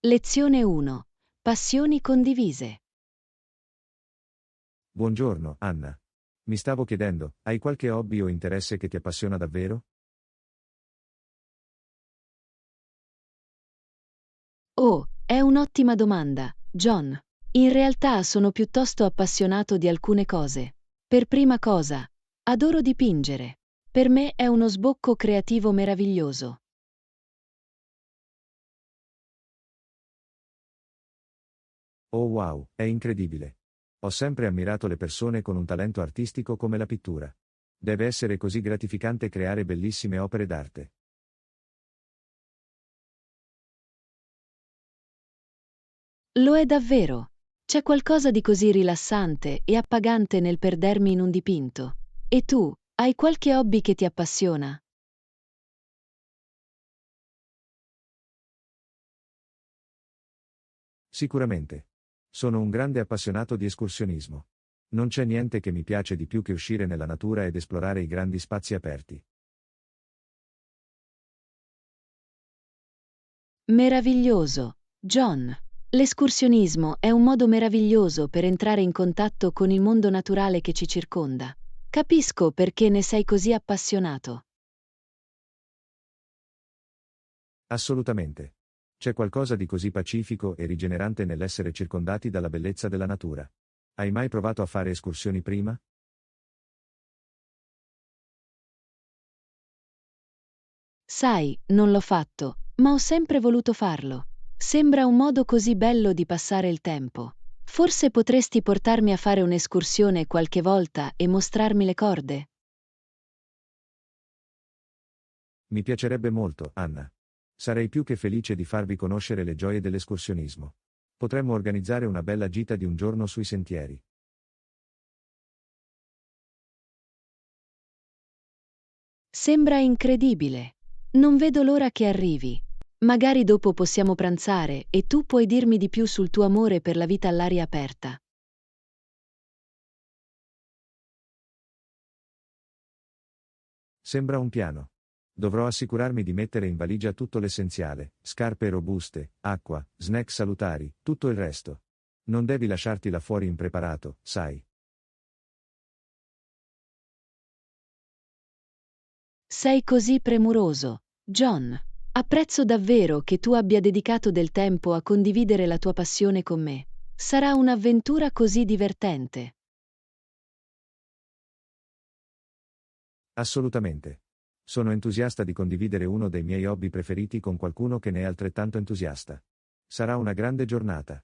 Lezione 1. Passioni condivise. Buongiorno, Anna. Mi stavo chiedendo, hai qualche hobby o interesse che ti appassiona davvero? Oh, è un'ottima domanda, John. In realtà sono piuttosto appassionato di alcune cose. Per prima cosa, adoro dipingere. Per me è uno sbocco creativo meraviglioso. Oh wow, è incredibile. Ho sempre ammirato le persone con un talento artistico come la pittura. Deve essere così gratificante creare bellissime opere d'arte. Lo è davvero. C'è qualcosa di così rilassante e appagante nel perdermi in un dipinto. E tu, hai qualche hobby che ti appassiona? Sicuramente. Sono un grande appassionato di escursionismo. Non c'è niente che mi piace di più che uscire nella natura ed esplorare i grandi spazi aperti. Meraviglioso, John. L'escursionismo è un modo meraviglioso per entrare in contatto con il mondo naturale che ci circonda. Capisco perché ne sei così appassionato. Assolutamente. C'è qualcosa di così pacifico e rigenerante nell'essere circondati dalla bellezza della natura. Hai mai provato a fare escursioni prima? Sai, non l'ho fatto, ma ho sempre voluto farlo. Sembra un modo così bello di passare il tempo. Forse potresti portarmi a fare un'escursione qualche volta e mostrarmi le corde? Mi piacerebbe molto, Anna. Sarei più che felice di farvi conoscere le gioie dell'escursionismo. Potremmo organizzare una bella gita di un giorno sui sentieri. Sembra incredibile. Non vedo l'ora che arrivi. Magari dopo possiamo pranzare e tu puoi dirmi di più sul tuo amore per la vita all'aria aperta. Sembra un piano. Dovrò assicurarmi di mettere in valigia tutto l'essenziale, scarpe robuste, acqua, snack salutari, tutto il resto. Non devi lasciarti là fuori impreparato, sai. Sei così premuroso, John. Apprezzo davvero che tu abbia dedicato del tempo a condividere la tua passione con me. Sarà un'avventura così divertente. Assolutamente. Sono entusiasta di condividere uno dei miei hobby preferiti con qualcuno che ne è altrettanto entusiasta. Sarà una grande giornata.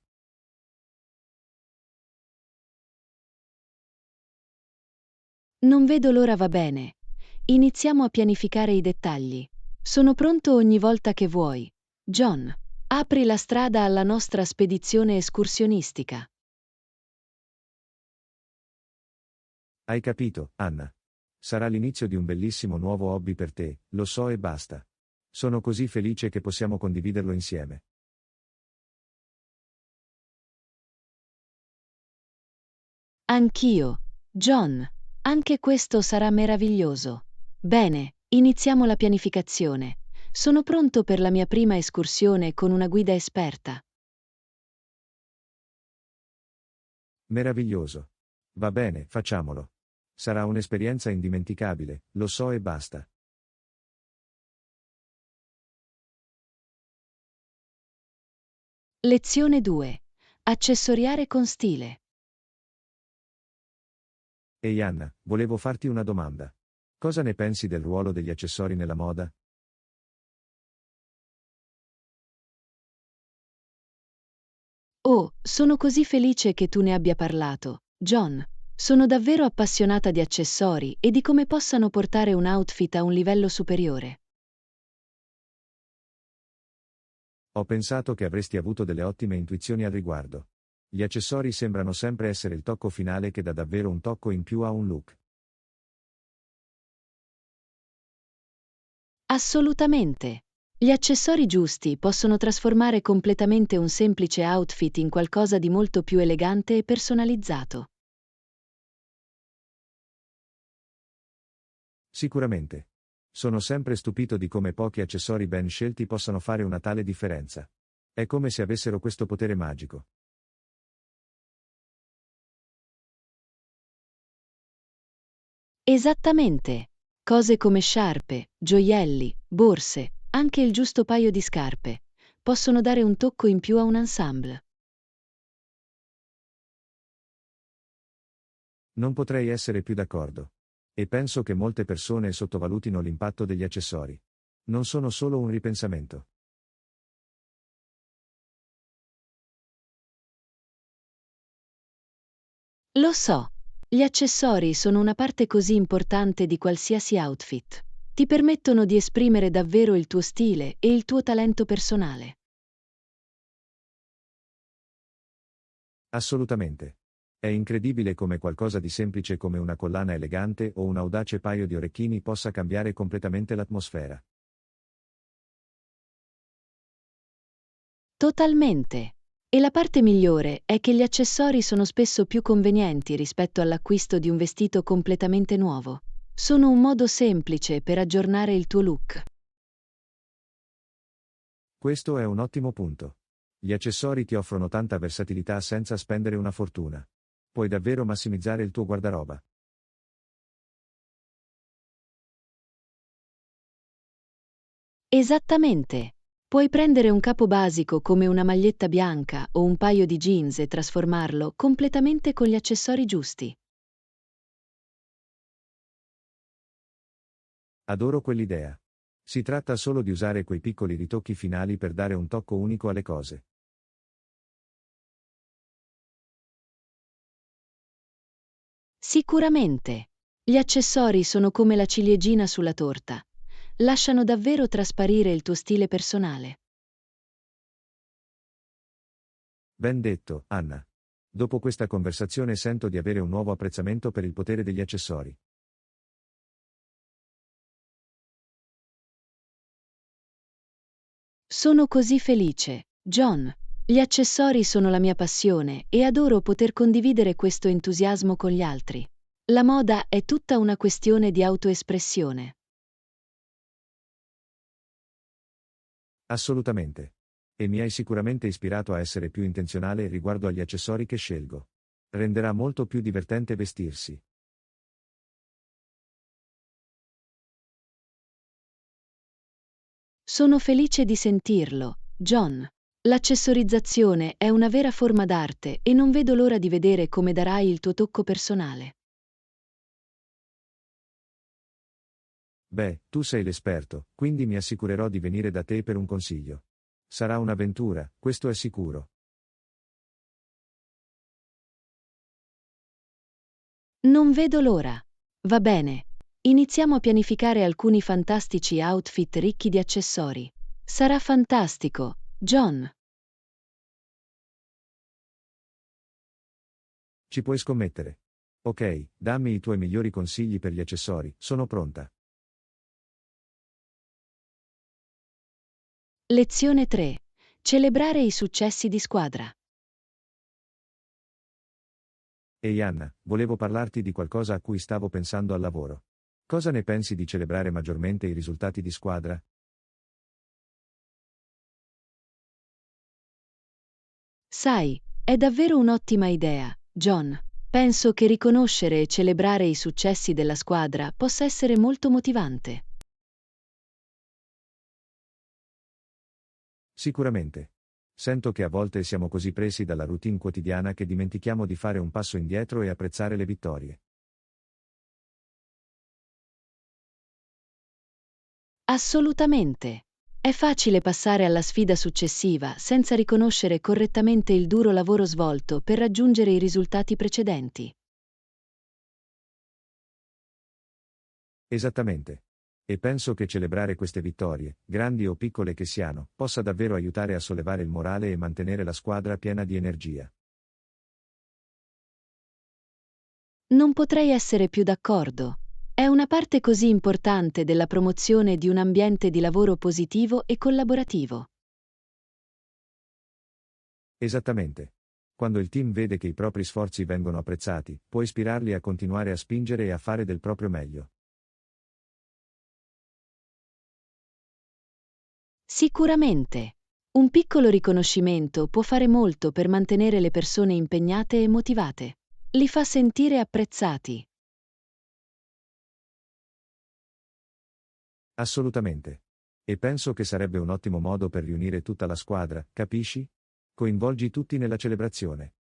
Non vedo l'ora, va bene. Iniziamo a pianificare i dettagli. Sono pronto ogni volta che vuoi. John, apri la strada alla nostra spedizione escursionistica. Hai capito, Anna? Sarà l'inizio di un bellissimo nuovo hobby per te, lo so e basta. Sono così felice che possiamo condividerlo insieme. Anch'io. John, anche questo sarà meraviglioso. Bene, iniziamo la pianificazione. Sono pronto per la mia prima escursione con una guida esperta. Meraviglioso. Va bene, facciamolo. Sarà un'esperienza indimenticabile, lo so e basta. Lezione 2. Accessoriare con stile. Ehi Anna, volevo farti una domanda. Cosa ne pensi del ruolo degli accessori nella moda? Oh, sono così felice che tu ne abbia parlato, John. Sono davvero appassionata di accessori e di come possano portare un outfit a un livello superiore. Ho pensato che avresti avuto delle ottime intuizioni al riguardo. Gli accessori sembrano sempre essere il tocco finale che dà davvero un tocco in più a un look. Assolutamente. Gli accessori giusti possono trasformare completamente un semplice outfit in qualcosa di molto più elegante e personalizzato. Sicuramente. Sono sempre stupito di come pochi accessori ben scelti possano fare una tale differenza. È come se avessero questo potere magico. Esattamente. Cose come sciarpe, gioielli, borse, anche il giusto paio di scarpe, possono dare un tocco in più a un ensemble. Non potrei essere più d'accordo. E penso che molte persone sottovalutino l'impatto degli accessori. Non sono solo un ripensamento. Lo so, gli accessori sono una parte così importante di qualsiasi outfit. Ti permettono di esprimere davvero il tuo stile e il tuo talento personale. Assolutamente. È incredibile come qualcosa di semplice come una collana elegante o un audace paio di orecchini possa cambiare completamente l'atmosfera. Totalmente. E la parte migliore è che gli accessori sono spesso più convenienti rispetto all'acquisto di un vestito completamente nuovo. Sono un modo semplice per aggiornare il tuo look. Questo è un ottimo punto. Gli accessori ti offrono tanta versatilità senza spendere una fortuna. Puoi davvero massimizzare il tuo guardaroba. Esattamente. Puoi prendere un capo basico come una maglietta bianca o un paio di jeans e trasformarlo completamente con gli accessori giusti. Adoro quell'idea. Si tratta solo di usare quei piccoli ritocchi finali per dare un tocco unico alle cose. Sicuramente. Gli accessori sono come la ciliegina sulla torta. Lasciano davvero trasparire il tuo stile personale. Ben detto, Anna. Dopo questa conversazione sento di avere un nuovo apprezzamento per il potere degli accessori. Sono così felice, John. Gli accessori sono la mia passione e adoro poter condividere questo entusiasmo con gli altri. La moda è tutta una questione di autoespressione. Assolutamente. E mi hai sicuramente ispirato a essere più intenzionale riguardo agli accessori che scelgo. Renderà molto più divertente vestirsi. Sono felice di sentirlo, John. L'accessorizzazione è una vera forma d'arte e non vedo l'ora di vedere come darai il tuo tocco personale. Beh, tu sei l'esperto, quindi mi assicurerò di venire da te per un consiglio. Sarà un'avventura, questo è sicuro. Non vedo l'ora. Va bene. Iniziamo a pianificare alcuni fantastici outfit ricchi di accessori. Sarà fantastico, John. Ci puoi scommettere. Ok, dammi i tuoi migliori consigli per gli accessori, sono pronta. Lezione 3. Celebrare i successi di squadra. Ehi Anna, volevo parlarti di qualcosa a cui stavo pensando al lavoro. Cosa ne pensi di celebrare maggiormente i risultati di squadra? Sai, è davvero un'ottima idea, John. Penso che riconoscere e celebrare i successi della squadra possa essere molto motivante. Sicuramente. Sento che a volte siamo così presi dalla routine quotidiana che dimentichiamo di fare un passo indietro e apprezzare le vittorie. Assolutamente. È facile passare alla sfida successiva senza riconoscere correttamente il duro lavoro svolto per raggiungere i risultati precedenti. Esattamente. E penso che celebrare queste vittorie, grandi o piccole che siano, possa davvero aiutare a sollevare il morale e mantenere la squadra piena di energia. Non potrei essere più d'accordo. È una parte così importante della promozione di un ambiente di lavoro positivo e collaborativo. Esattamente. Quando il team vede che i propri sforzi vengono apprezzati, può ispirarli a continuare a spingere e a fare del proprio meglio. Sicuramente. Un piccolo riconoscimento può fare molto per mantenere le persone impegnate e motivate. Li fa sentire apprezzati. Assolutamente. E penso che sarebbe un ottimo modo per riunire tutta la squadra, capisci? Coinvolgi tutti nella celebrazione.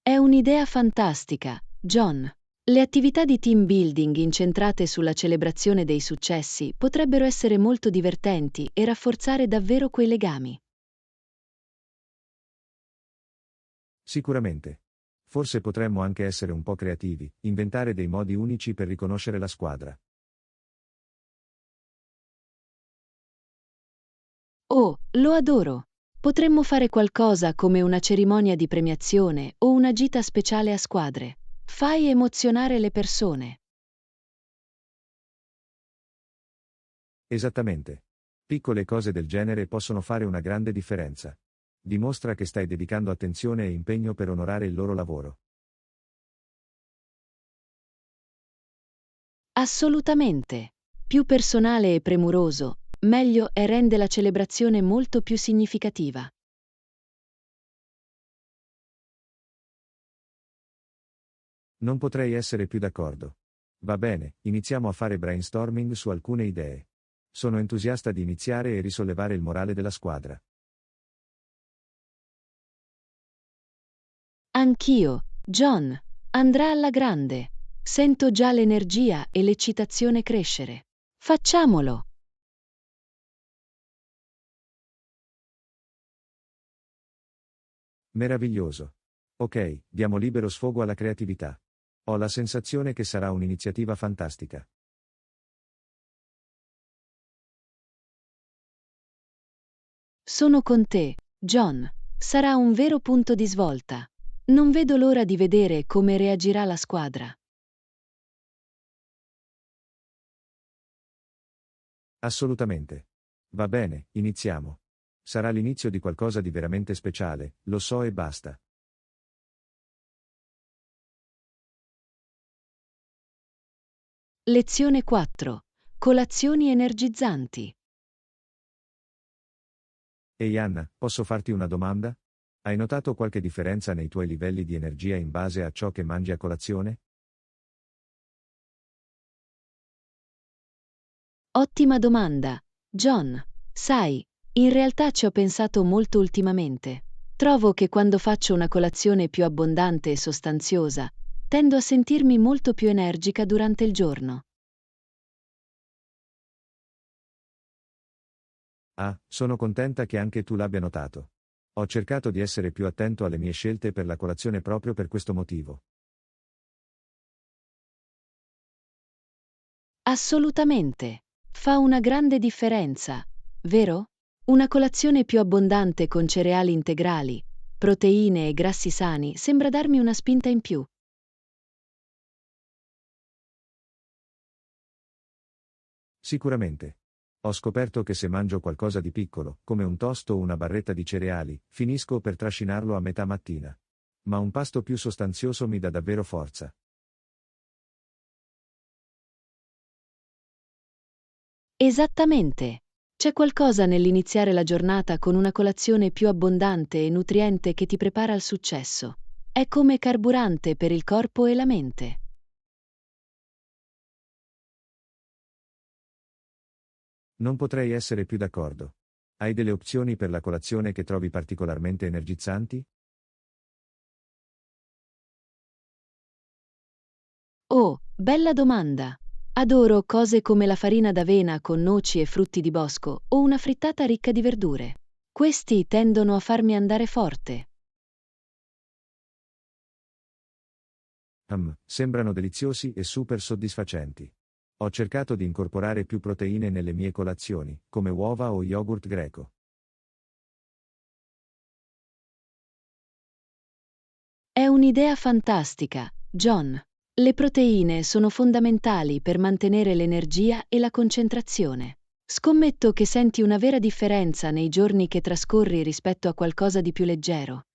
È un'idea fantastica, John. Le attività di team building incentrate sulla celebrazione dei successi potrebbero essere molto divertenti e rafforzare davvero quei legami. Sicuramente. Forse potremmo anche essere un po' creativi, inventare dei modi unici per riconoscere la squadra. Oh, lo adoro! Potremmo fare qualcosa come una cerimonia di premiazione o una gita speciale a squadre. Fai emozionare le persone. Esattamente. Piccole cose del genere possono fare una grande differenza. Dimostra che stai dedicando attenzione e impegno per onorare il loro lavoro. Assolutamente. Più personale e premuroso, meglio è rende la celebrazione molto più significativa. Non potrei essere più d'accordo. Va bene, iniziamo a fare brainstorming su alcune idee. Sono entusiasta di iniziare e risollevare il morale della squadra. Anch'io, John. Andrà alla grande. Sento già l'energia e l'eccitazione crescere. Facciamolo! Meraviglioso. Ok, diamo libero sfogo alla creatività. Ho la sensazione che sarà un'iniziativa fantastica. Sono con te, John. Sarà un vero punto di svolta. Non vedo l'ora di vedere come reagirà la squadra. Assolutamente. Va bene, iniziamo. Sarà l'inizio di qualcosa di veramente speciale, lo so e basta. Lezione 4. Colazioni energizzanti. Ehi Anna, posso farti una domanda? Hai notato qualche differenza nei tuoi livelli di energia in base a ciò che mangi a colazione? Ottima domanda, John. Sai, in realtà ci ho pensato molto ultimamente. Trovo che quando faccio una colazione più abbondante e sostanziosa, tendo a sentirmi molto più energica durante il giorno. Ah, sono contenta che anche tu l'abbia notato. Ho cercato di essere più attento alle mie scelte per la colazione proprio per questo motivo. Assolutamente. Fa una grande differenza, vero? Una colazione più abbondante con cereali integrali, proteine e grassi sani sembra darmi una spinta in più. Sicuramente. Ho scoperto che se mangio qualcosa di piccolo, come un toast o una barretta di cereali, finisco per trascinarlo a metà mattina. Ma un pasto più sostanzioso mi dà davvero forza. Esattamente. C'è qualcosa nell'iniziare la giornata con una colazione più abbondante e nutriente che ti prepara al successo. È come carburante per il corpo e la mente. Non potrei essere più d'accordo. Hai delle opzioni per la colazione che trovi particolarmente energizzanti? Oh, bella domanda! Adoro cose come la farina d'avena con noci e frutti di bosco o una frittata ricca di verdure. Questi tendono a farmi andare forte. Sembrano deliziosi e super soddisfacenti. Ho cercato di incorporare più proteine nelle mie colazioni, come uova o yogurt greco. È un'idea fantastica, John. Le proteine sono fondamentali per mantenere l'energia e la concentrazione. Scommetto che senti una vera differenza nei giorni che trascorri rispetto a qualcosa di più leggero.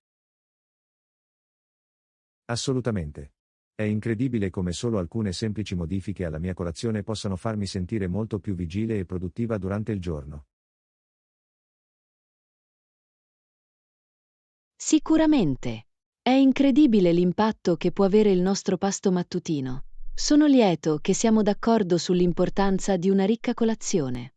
Assolutamente. È incredibile come solo alcune semplici modifiche alla mia colazione possano farmi sentire molto più vigile e produttiva durante il giorno. Sicuramente. È incredibile l'impatto che può avere il nostro pasto mattutino. Sono lieto che siamo d'accordo sull'importanza di una ricca colazione.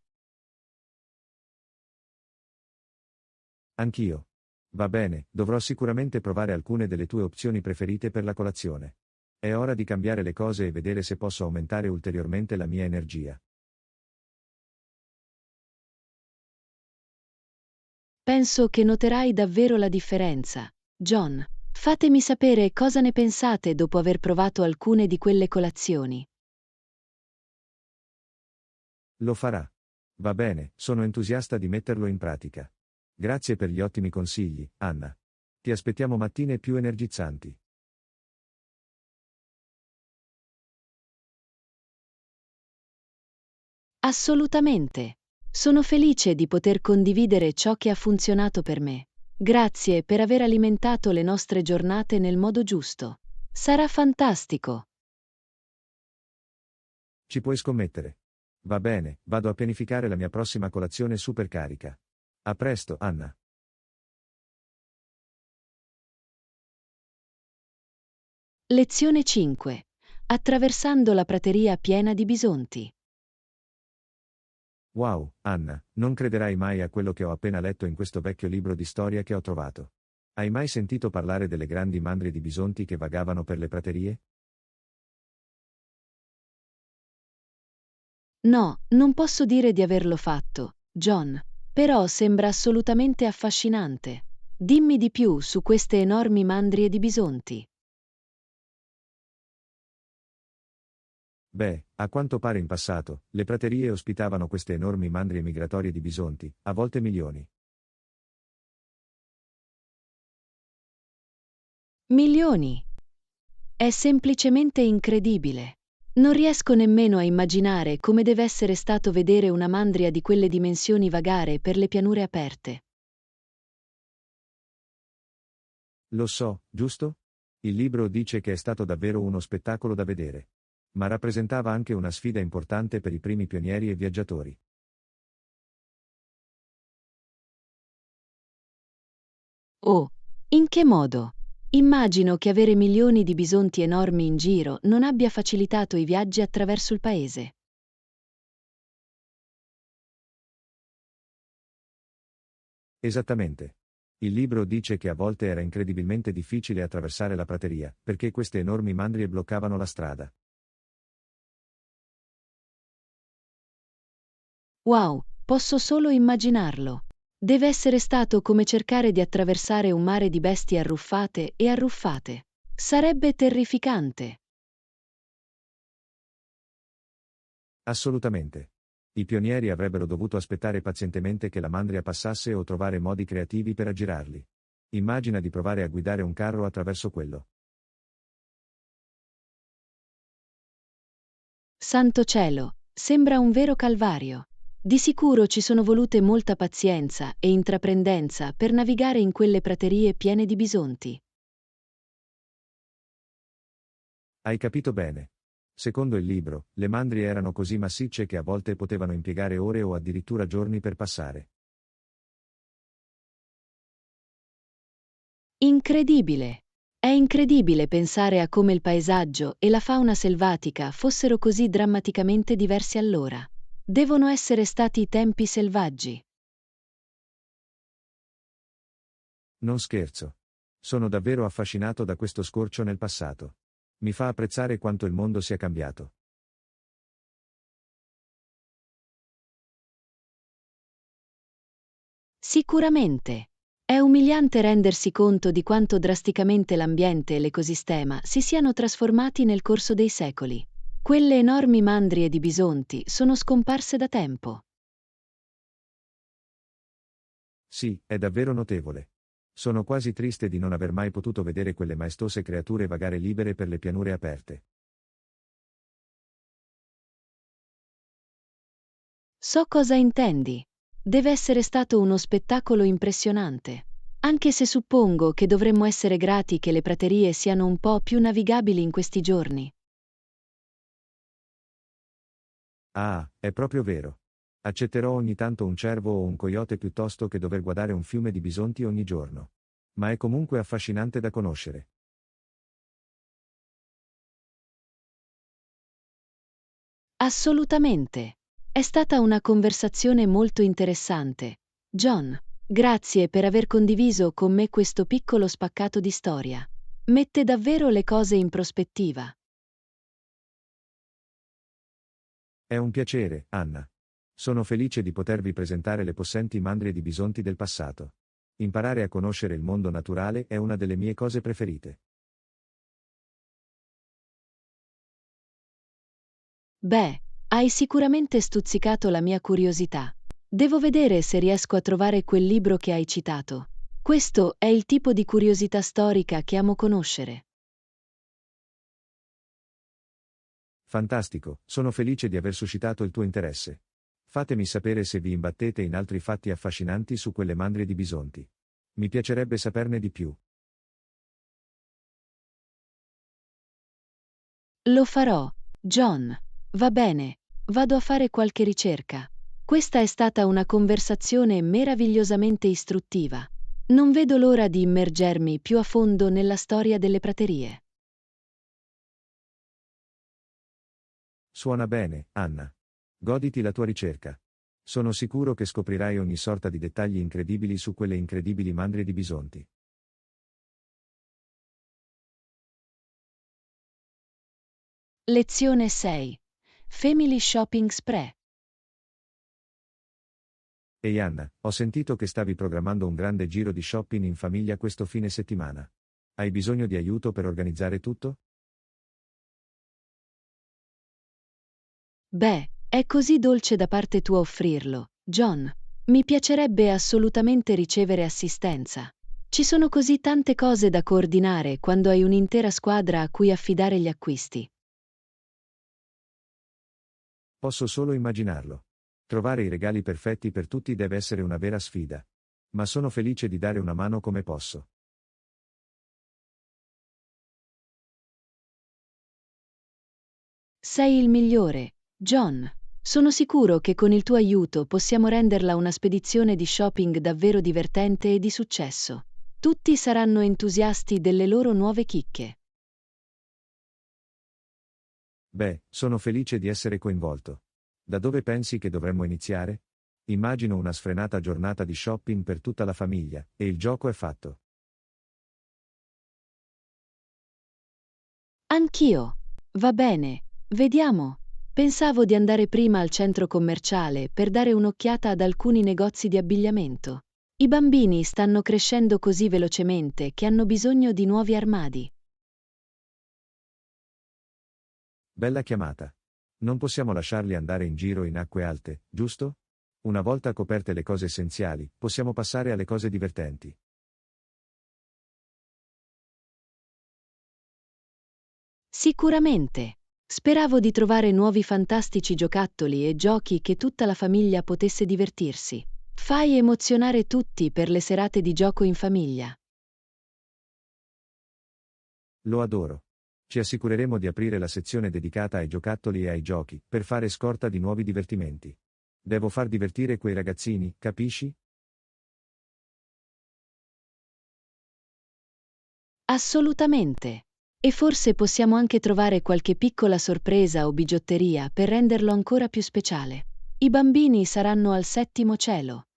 Anch'io. Va bene, dovrò sicuramente provare alcune delle tue opzioni preferite per la colazione. È ora di cambiare le cose e vedere se posso aumentare ulteriormente la mia energia. Penso che noterai davvero la differenza. John, fatemi sapere cosa ne pensate dopo aver provato alcune di quelle colazioni. Lo farà. Va bene, sono entusiasta di metterlo in pratica. Grazie per gli ottimi consigli, Anna. Ti aspettiamo mattine più energizzanti. Assolutamente. Sono felice di poter condividere ciò che ha funzionato per me. Grazie per aver alimentato le nostre giornate nel modo giusto. Sarà fantastico. Ci puoi scommettere. Va bene, vado a pianificare la mia prossima colazione super carica. A presto, Anna. Lezione 5. Attraversando la prateria piena di bisonti. Wow, Anna, non crederai mai a quello che ho appena letto in questo vecchio libro di storia che ho trovato. Hai mai sentito parlare delle grandi mandrie di bisonti che vagavano per le praterie? No, non posso dire di averlo fatto, John, però sembra assolutamente affascinante. Dimmi di più su queste enormi mandrie di bisonti. Beh, a quanto pare in passato, le praterie ospitavano queste enormi mandrie migratorie di bisonti, a volte milioni. Milioni. È semplicemente incredibile. Non riesco nemmeno a immaginare come deve essere stato vedere una mandria di quelle dimensioni vagare per le pianure aperte. Lo so, giusto? Il libro dice che è stato davvero uno spettacolo da vedere. Ma rappresentava anche una sfida importante per i primi pionieri e viaggiatori. Oh, in che modo? Immagino che avere milioni di bisonti enormi in giro non abbia facilitato i viaggi attraverso il paese. Esattamente. Il libro dice che a volte era incredibilmente difficile attraversare la prateria, perché queste enormi mandrie bloccavano la strada. Wow, posso solo immaginarlo. Deve essere stato come cercare di attraversare un mare di bestie arruffate e arruffate. Sarebbe terrificante. Assolutamente. I pionieri avrebbero dovuto aspettare pazientemente che la mandria passasse o trovare modi creativi per aggirarli. Immagina di provare a guidare un carro attraverso quello. Santo cielo, sembra un vero calvario. Di sicuro ci sono volute molta pazienza e intraprendenza per navigare in quelle praterie piene di bisonti. Hai capito bene. Secondo il libro, le mandrie erano così massicce che a volte potevano impiegare ore o addirittura giorni per passare. Incredibile! È incredibile pensare a come il paesaggio e la fauna selvatica fossero così drammaticamente diversi allora. Devono essere stati tempi selvaggi. Non scherzo. Sono davvero affascinato da questo scorcio nel passato. Mi fa apprezzare quanto il mondo sia cambiato. Sicuramente. È umiliante rendersi conto di quanto drasticamente l'ambiente e l'ecosistema si siano trasformati nel corso dei secoli. Quelle enormi mandrie di bisonti sono scomparse da tempo. Sì, è davvero notevole. Sono quasi triste di non aver mai potuto vedere quelle maestose creature vagare libere per le pianure aperte. So cosa intendi. Deve essere stato uno spettacolo impressionante. Anche se suppongo che dovremmo essere grati che le praterie siano un po' più navigabili in questi giorni. Ah, è proprio vero. Accetterò ogni tanto un cervo o un coyote piuttosto che dover guardare un fiume di bisonti ogni giorno. Ma è comunque affascinante da conoscere. Assolutamente. È stata una conversazione molto interessante. John, grazie per aver condiviso con me questo piccolo spaccato di storia. Mette davvero le cose in prospettiva. È un piacere, Anna. Sono felice di potervi presentare le possenti mandrie di bisonti del passato. Imparare a conoscere il mondo naturale è una delle mie cose preferite. Beh, hai sicuramente stuzzicato la mia curiosità. Devo vedere se riesco a trovare quel libro che hai citato. Questo è il tipo di curiosità storica che amo conoscere. Fantastico, sono felice di aver suscitato il tuo interesse. Fatemi sapere se vi imbattete in altri fatti affascinanti su quelle mandrie di bisonti. Mi piacerebbe saperne di più. Lo farò, John. Va bene, vado a fare qualche ricerca. Questa è stata una conversazione meravigliosamente istruttiva. Non vedo l'ora di immergermi più a fondo nella storia delle praterie. Suona bene, Anna. Goditi la tua ricerca. Sono sicuro che scoprirai ogni sorta di dettagli incredibili su quelle incredibili mandrie di bisonti. Lezione 6. Family Shopping Spree. Ehi Anna, ho sentito che stavi programmando un grande giro di shopping in famiglia questo fine settimana. Hai bisogno di aiuto per organizzare tutto? Beh, è così dolce da parte tua offrirlo, John. Mi piacerebbe assolutamente ricevere assistenza. Ci sono così tante cose da coordinare quando hai un'intera squadra a cui affidare gli acquisti. Posso solo immaginarlo. Trovare i regali perfetti per tutti deve essere una vera sfida. Ma sono felice di dare una mano come posso. Sei il migliore, John. Sono sicuro che con il tuo aiuto possiamo renderla una spedizione di shopping davvero divertente e di successo. Tutti saranno entusiasti delle loro nuove chicche. Beh, sono felice di essere coinvolto. Da dove pensi che dovremmo iniziare? Immagino una sfrenata giornata di shopping per tutta la famiglia, e il gioco è fatto. Anch'io. Va bene, vediamo. Pensavo di andare prima al centro commerciale per dare un'occhiata ad alcuni negozi di abbigliamento. I bambini stanno crescendo così velocemente che hanno bisogno di nuovi armadi. Bella chiamata. Non possiamo lasciarli andare in giro in acque alte, giusto? Una volta coperte le cose essenziali, possiamo passare alle cose divertenti. Sicuramente. Speravo di trovare nuovi fantastici giocattoli e giochi che tutta la famiglia potesse divertirsi. Fai emozionare tutti per le serate di gioco in famiglia. Lo adoro. Ci assicureremo di aprire la sezione dedicata ai giocattoli e ai giochi, per fare scorta di nuovi divertimenti. Devo far divertire quei ragazzini, capisci? Assolutamente. E forse possiamo anche trovare qualche piccola sorpresa o bigiotteria per renderlo ancora più speciale. I bambini saranno al settimo cielo.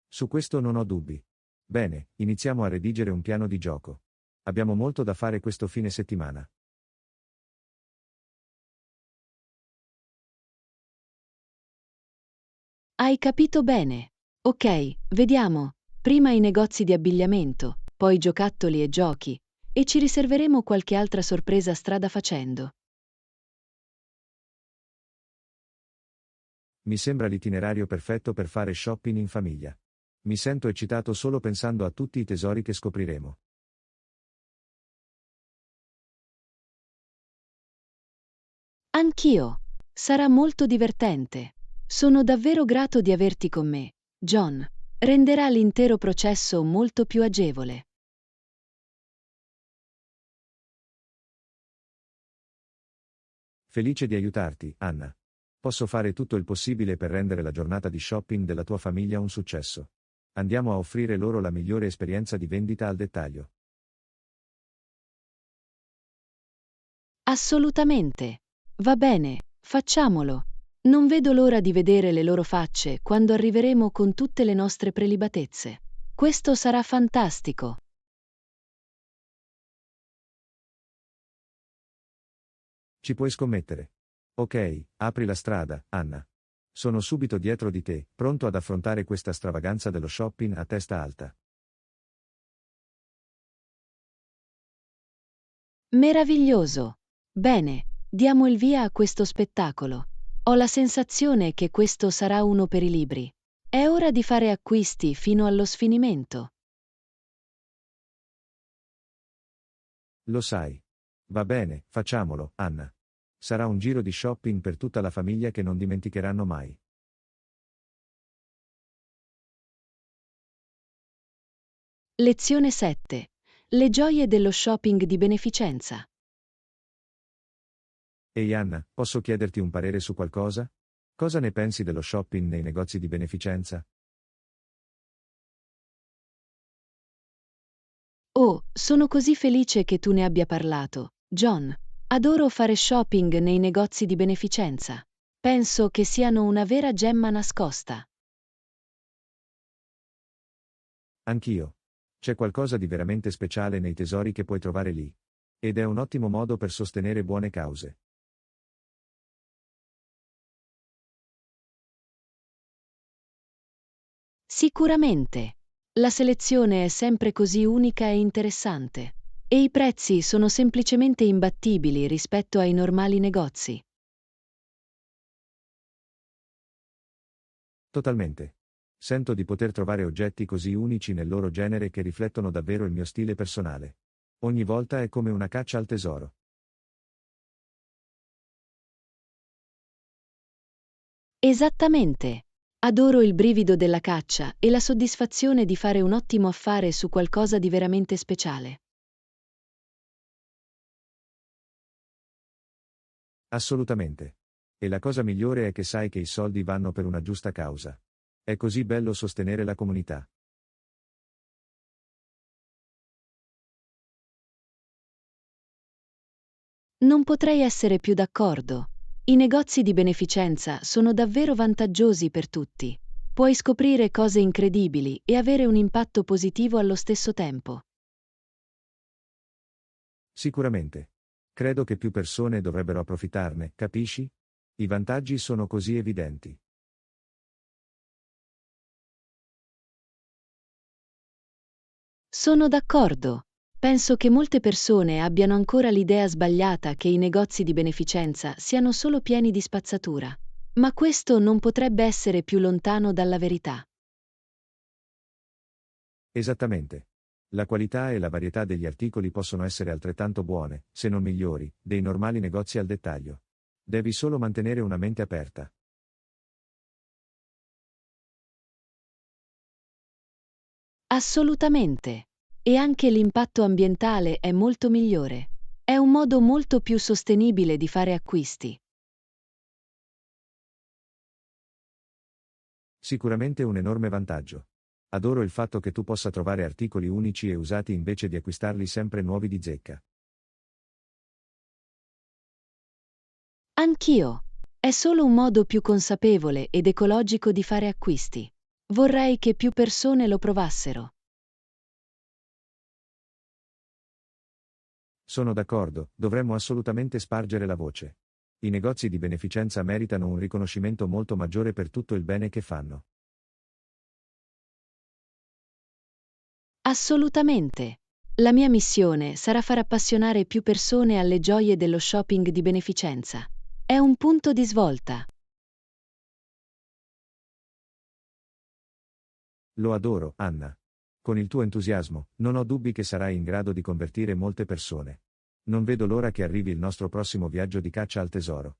Su questo non ho dubbi. Bene, iniziamo a redigere un piano di gioco. Abbiamo molto da fare questo fine settimana. Hai capito bene. Ok, vediamo. Prima i negozi di abbigliamento, poi giocattoli e giochi, e ci riserveremo qualche altra sorpresa strada facendo. Mi sembra l'itinerario perfetto per fare shopping in famiglia. Mi sento eccitato solo pensando a tutti i tesori che scopriremo. Anch'io. Sarà molto divertente. Sono davvero grato di averti con me, John. Renderà l'intero processo molto più agevole. Felice di aiutarti, Anna. Posso fare tutto il possibile per rendere la giornata di shopping della tua famiglia un successo. Andiamo a offrire loro la migliore esperienza di vendita al dettaglio. Assolutamente. Va bene, facciamolo. Non vedo l'ora di vedere le loro facce quando arriveremo con tutte le nostre prelibatezze. Questo sarà fantastico. Ci puoi scommettere. Ok, apri la strada, Anna. Sono subito dietro di te, pronto ad affrontare questa stravaganza dello shopping a testa alta. Meraviglioso. Bene, diamo il via a questo spettacolo. Ho la sensazione che questo sarà uno per i libri. È ora di fare acquisti fino allo sfinimento. Lo sai. Va bene, facciamolo, Anna. Sarà un giro di shopping per tutta la famiglia che non dimenticheranno mai. Lezione 7. Le gioie dello shopping di beneficenza. Ehi Anna, posso chiederti un parere su qualcosa? Cosa ne pensi dello shopping nei negozi di beneficenza? Oh, sono così felice che tu ne abbia parlato, John. Adoro fare shopping nei negozi di beneficenza. Penso che siano una vera gemma nascosta. Anch'io. C'è qualcosa di veramente speciale nei tesori che puoi trovare lì. Ed è un ottimo modo per sostenere buone cause. Sicuramente. La selezione è sempre così unica e interessante. E i prezzi sono semplicemente imbattibili rispetto ai normali negozi. Totalmente. Sento di poter trovare oggetti così unici nel loro genere che riflettono davvero il mio stile personale. Ogni volta è come una caccia al tesoro. Esattamente. Adoro il brivido della caccia e la soddisfazione di fare un ottimo affare su qualcosa di veramente speciale. Assolutamente. E la cosa migliore è che sai che i soldi vanno per una giusta causa. È così bello sostenere la comunità. Non potrei essere più d'accordo. I negozi di beneficenza sono davvero vantaggiosi per tutti. Puoi scoprire cose incredibili e avere un impatto positivo allo stesso tempo. Sicuramente. Credo che più persone dovrebbero approfittarne, capisci? I vantaggi sono così evidenti. Sono d'accordo. Penso che molte persone abbiano ancora l'idea sbagliata che i negozi di beneficenza siano solo pieni di spazzatura. Ma questo non potrebbe essere più lontano dalla verità. Esattamente. La qualità e la varietà degli articoli possono essere altrettanto buone, se non migliori, dei normali negozi al dettaglio. Devi solo mantenere una mente aperta. Assolutamente. E anche l'impatto ambientale è molto migliore. È un modo molto più sostenibile di fare acquisti. Sicuramente un enorme vantaggio. Adoro il fatto che tu possa trovare articoli unici e usati invece di acquistarli sempre nuovi di zecca. Anch'io. È solo un modo più consapevole ed ecologico di fare acquisti. Vorrei che più persone lo provassero. Sono d'accordo, dovremmo assolutamente spargere la voce. I negozi di beneficenza meritano un riconoscimento molto maggiore per tutto il bene che fanno. Assolutamente. La mia missione sarà far appassionare più persone alle gioie dello shopping di beneficenza. È un punto di svolta. Lo adoro, Anna. Con il tuo entusiasmo, non ho dubbi che sarai in grado di convertire molte persone. Non vedo l'ora che arrivi il nostro prossimo viaggio di caccia al tesoro.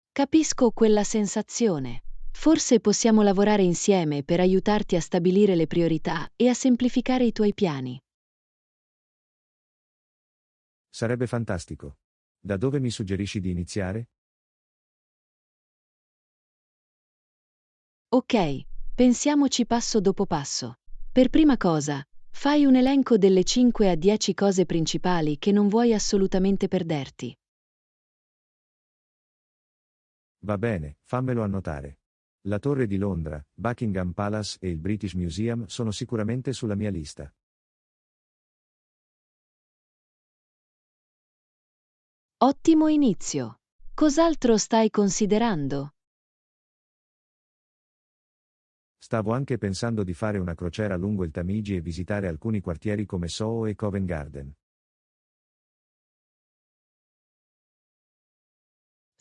Capisco quella sensazione. Forse possiamo lavorare insieme per aiutarti a stabilire le priorità e a semplificare i tuoi piani. Sarebbe fantastico. Da dove mi suggerisci di iniziare? Ok, pensiamoci passo dopo passo. Per prima cosa, fai un elenco delle 5 a 10 cose principali che non vuoi assolutamente perderti. Va bene, fammelo annotare. La Torre di Londra, Buckingham Palace e il British Museum sono sicuramente sulla mia lista. Ottimo inizio. Cos'altro stai considerando? Stavo anche pensando di fare una crociera lungo il Tamigi e visitare alcuni quartieri come Soho e Covent Garden.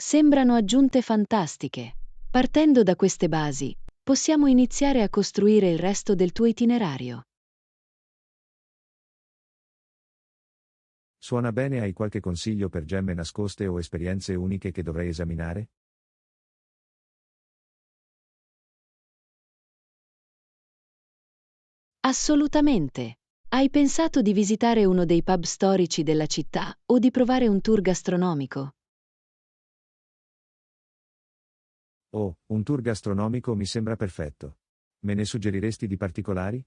Sembrano aggiunte fantastiche. Partendo da queste basi, possiamo iniziare a costruire il resto del tuo itinerario. Suona bene, hai qualche consiglio per gemme nascoste o esperienze uniche che dovrei esaminare? Assolutamente. Hai pensato di visitare uno dei pub storici della città o di provare un tour gastronomico? Oh, un tour gastronomico mi sembra perfetto. Me ne suggeriresti di particolari?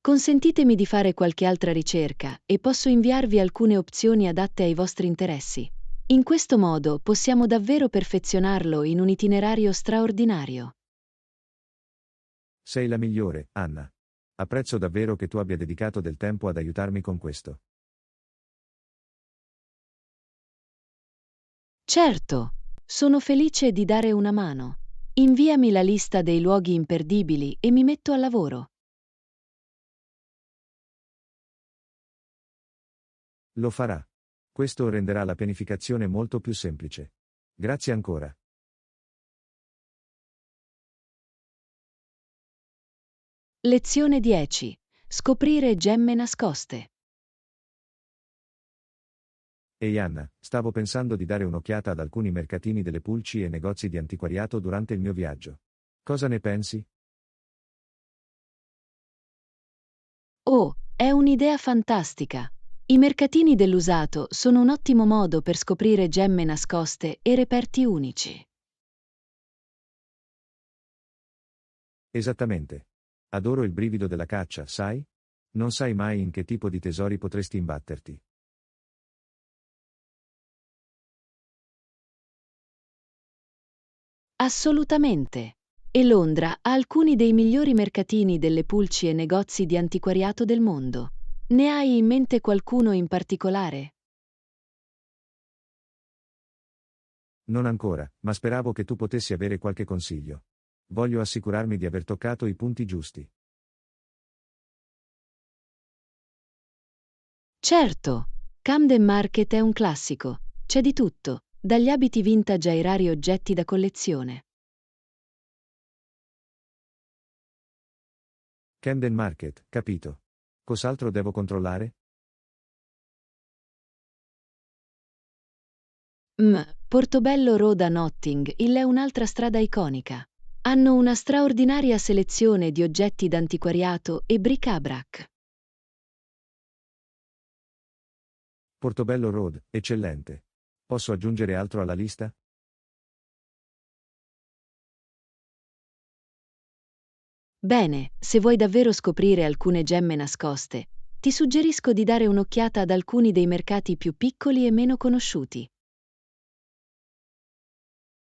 Consentitemi di fare qualche altra ricerca e posso inviarvi alcune opzioni adatte ai vostri interessi. In questo modo possiamo davvero perfezionarlo in un itinerario straordinario. Sei la migliore, Anna. Apprezzo davvero che tu abbia dedicato del tempo ad aiutarmi con questo. Certo, sono felice di dare una mano. Inviami la lista dei luoghi imperdibili e mi metto al lavoro. Lo farà. Questo renderà la pianificazione molto più semplice. Grazie ancora. Lezione 10. Scoprire gemme nascoste. Ehi Anna, stavo pensando di dare un'occhiata ad alcuni mercatini delle pulci e negozi di antiquariato durante il mio viaggio. Cosa ne pensi? Oh, è un'idea fantastica. I mercatini dell'usato sono un ottimo modo per scoprire gemme nascoste e reperti unici. Esattamente. Adoro il brivido della caccia, sai? Non sai mai in che tipo di tesori potresti imbatterti. Assolutamente. E Londra ha alcuni dei migliori mercatini delle pulci e negozi di antiquariato del mondo. Ne hai in mente qualcuno in particolare? Non ancora, ma speravo che tu potessi avere qualche consiglio. Voglio assicurarmi di aver toccato i punti giusti. Certo, Camden Market è un classico. C'è di tutto, dagli abiti vintage ai rari oggetti da collezione. Camden Market, capito. Cos'altro devo controllare? Portobello Road a Notting Hill è un'altra strada iconica. Hanno una straordinaria selezione di oggetti d'antiquariato e bric-à-brac. Portobello Road, eccellente. Posso aggiungere altro alla lista? Bene, se vuoi davvero scoprire alcune gemme nascoste, ti suggerisco di dare un'occhiata ad alcuni dei mercati più piccoli e meno conosciuti.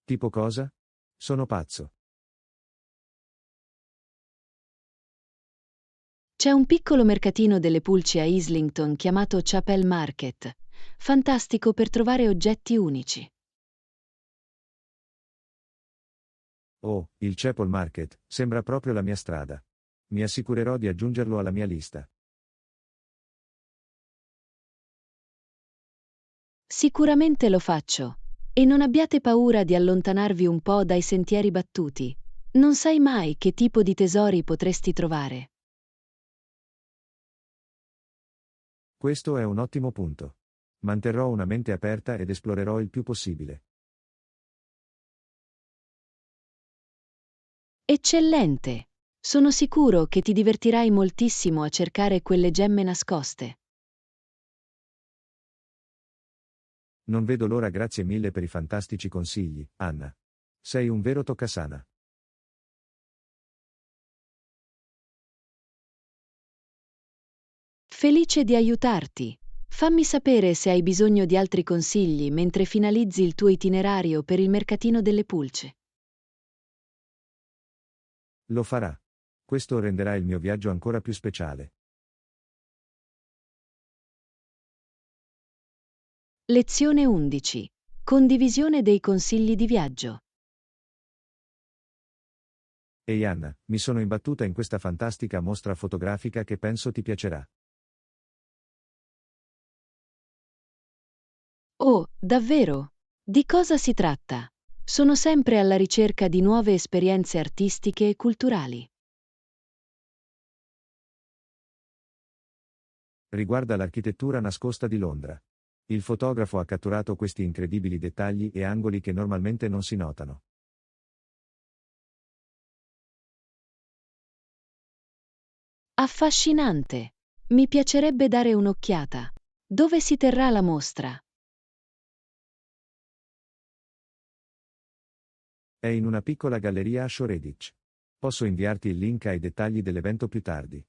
Tipo cosa? Sono pazzo. C'è un piccolo mercatino delle pulci a Islington chiamato Chapel Market, fantastico per trovare oggetti unici. Oh, il Chapel Market, sembra proprio la mia strada. Mi assicurerò di aggiungerlo alla mia lista. Sicuramente lo faccio. E non abbiate paura di allontanarvi un po' dai sentieri battuti. Non sai mai che tipo di tesori potresti trovare. Questo è un ottimo punto. Manterrò una mente aperta ed esplorerò il più possibile. Eccellente! Sono sicuro che ti divertirai moltissimo a cercare quelle gemme nascoste. Non vedo l'ora, grazie mille per i fantastici consigli, Anna. Sei un vero toccasana. Felice di aiutarti. Fammi sapere se hai bisogno di altri consigli mentre finalizzi il tuo itinerario per il mercatino delle pulce. Lo farà. Questo renderà il mio viaggio ancora più speciale. Lezione 11. Condivisione dei consigli di viaggio. Ehi Anna, mi sono imbattuta in questa fantastica mostra fotografica che penso ti piacerà. Oh, davvero? Di cosa si tratta? Sono sempre alla ricerca di nuove esperienze artistiche e culturali. Riguarda l'architettura nascosta di Londra. Il fotografo ha catturato questi incredibili dettagli e angoli che normalmente non si notano. Affascinante! Mi piacerebbe dare un'occhiata. Dove si terrà la mostra? È in una piccola galleria a Shoreditch. Posso inviarti il link ai dettagli dell'evento più tardi.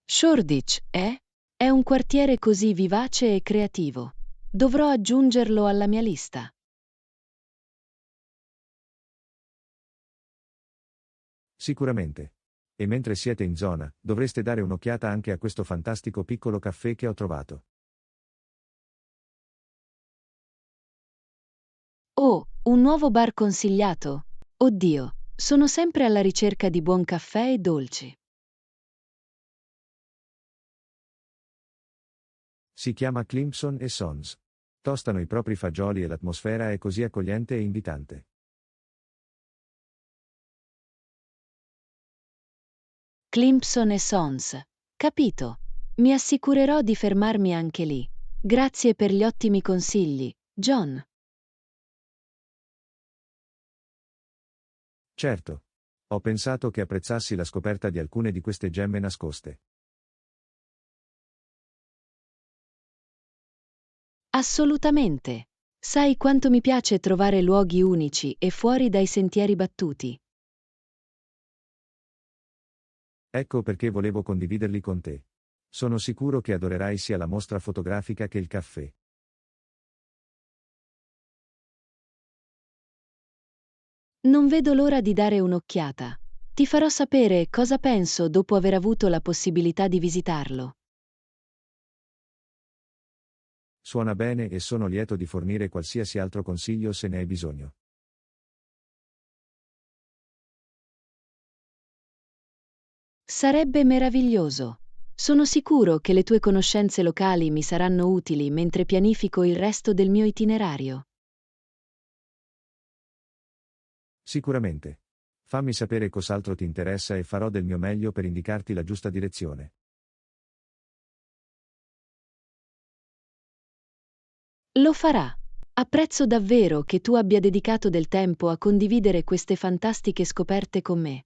Shoreditch, eh? È un quartiere così vivace e creativo. Dovrò aggiungerlo alla mia lista. Sicuramente. E mentre siete in zona, dovreste dare un'occhiata anche a questo fantastico piccolo caffè che ho trovato. Oh, un nuovo bar consigliato? Oddio, sono sempre alla ricerca di buon caffè e dolci. Si chiama Climson e Sons. Tostano i propri fagioli e l'atmosfera è così accogliente e invitante. Climpson e Sons. Capito. Mi assicurerò di fermarmi anche lì. Grazie per gli ottimi consigli, John. Certo. Ho pensato che apprezzassi la scoperta di alcune di queste gemme nascoste. Assolutamente. Sai quanto mi piace trovare luoghi unici e fuori dai sentieri battuti. Ecco perché volevo condividerli con te. Sono sicuro che adorerai sia la mostra fotografica che il caffè. Non vedo l'ora di dare un'occhiata. Ti farò sapere cosa penso dopo aver avuto la possibilità di visitarlo. Suona bene e sono lieto di fornire qualsiasi altro consiglio se ne hai bisogno. Sarebbe meraviglioso. Sono sicuro che le tue conoscenze locali mi saranno utili mentre pianifico il resto del mio itinerario. Sicuramente. Fammi sapere cos'altro ti interessa e farò del mio meglio per indicarti la giusta direzione. Lo farà. Apprezzo davvero che tu abbia dedicato del tempo a condividere queste fantastiche scoperte con me.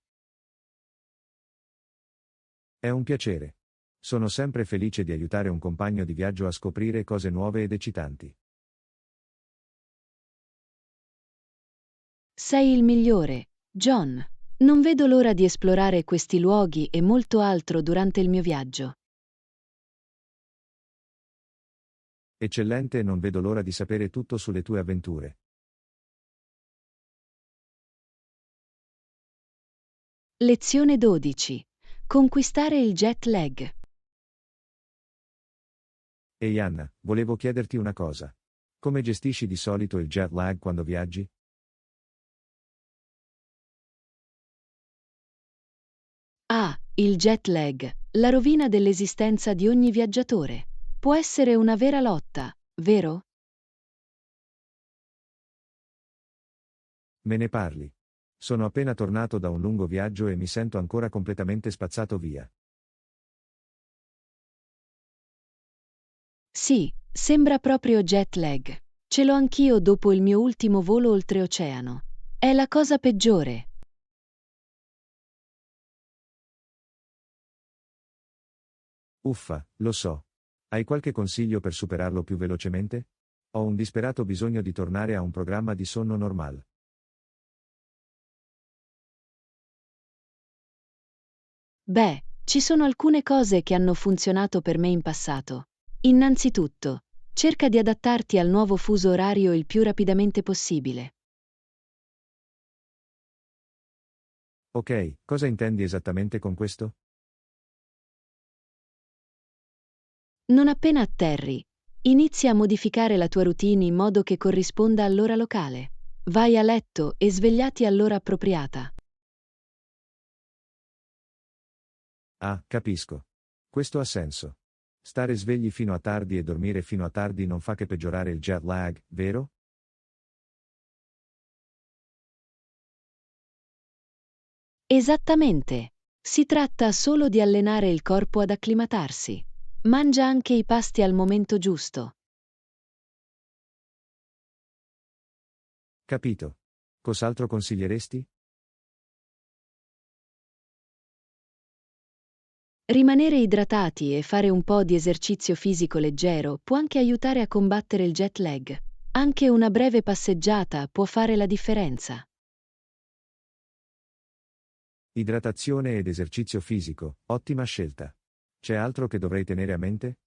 È un piacere. Sono sempre felice di aiutare un compagno di viaggio a scoprire cose nuove ed eccitanti. Sei il migliore, John. Non vedo l'ora di esplorare questi luoghi e molto altro durante il mio viaggio. Eccellente e non vedo l'ora di sapere tutto sulle tue avventure. Lezione 12. Conquistare il jet lag. Ehi Anna, volevo chiederti una cosa. Come gestisci di solito il jet lag quando viaggi? Ah, il jet lag, la rovina dell'esistenza di ogni viaggiatore. Può essere una vera lotta, vero? Me ne parli. Sono appena tornato da un lungo viaggio e mi sento ancora completamente spazzato via. Sì, sembra proprio jet lag. Ce l'ho anch'io dopo il mio ultimo volo oltreoceano. È la cosa peggiore. Uffa, lo so. Hai qualche consiglio per superarlo più velocemente? Ho un disperato bisogno di tornare a un programma di sonno normale. Beh, ci sono alcune cose che hanno funzionato per me in passato. Innanzitutto, cerca di adattarti al nuovo fuso orario il più rapidamente possibile. Ok, cosa intendi esattamente con questo? Non appena atterri, inizia a modificare la tua routine in modo che corrisponda all'ora locale. Vai a letto e svegliati all'ora appropriata. Ah, capisco. Questo ha senso. Stare svegli fino a tardi e dormire fino a tardi non fa che peggiorare il jet lag, vero? Esattamente. Si tratta solo di allenare il corpo ad acclimatarsi. Mangia anche i pasti al momento giusto. Capito. Cos'altro consiglieresti? Rimanere idratati e fare un po' di esercizio fisico leggero può anche aiutare a combattere il jet lag. Anche una breve passeggiata può fare la differenza. Idratazione ed esercizio fisico, ottima scelta. C'è altro che dovrei tenere a mente?